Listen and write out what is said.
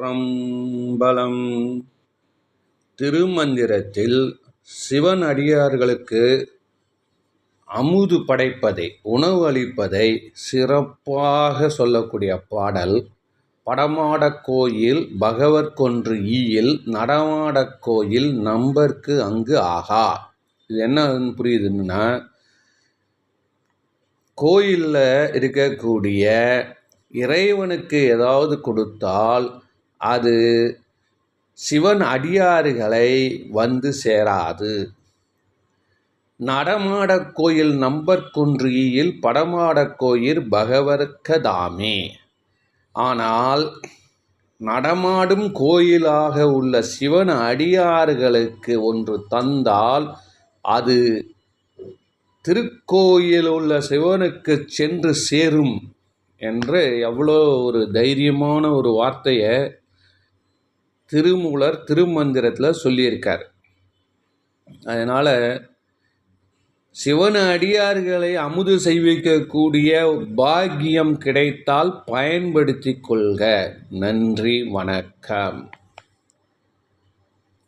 திருச்சிற்றம்பலம். திருமந்திரத்தில் சிவன் அடியார்களுக்கு அமுது படைப்பதை, உணவு அளிப்பதை சிறப்பாக சொல்லக்கூடிய பாடல். படமாடக் கோயில் பகவர்க்கொன்று ஈயில், நடமாடக் கோயில் நம்பர்க்கு அங்கு ஆகா. இது என்ன புரியுதுன்னா, கோயிலில் இருக்கக்கூடிய இறைவனுக்கு ஏதாவது கொடுத்தால் அது சிவன் அடியார்களை வந்து சேராது. நடமாடக் கோயில் நம்பர்குன்றியில் படமாடக் கோயில் பகவர்க்கதாமே. ஆனால் நடமாடும் கோயிலாக உள்ள சிவன் அடியார்களுக்கு ஒன்று தந்தால் அது திருக்கோயில் உள்ள சிவனுக்கு சென்று சேரும் என்று எவ்வளோ ஒரு தைரியமான ஒரு வார்த்தையை திருமூலர் திருமந்திரத்தில் சொல்லியிருக்கார். அதனால் சிவன் அடியார்களை அமுது செய்விக்கக்கூடிய பாக்கியம் கிடைத்தால் பயன்படுத்தி கொள்க. நன்றி, வணக்கம்.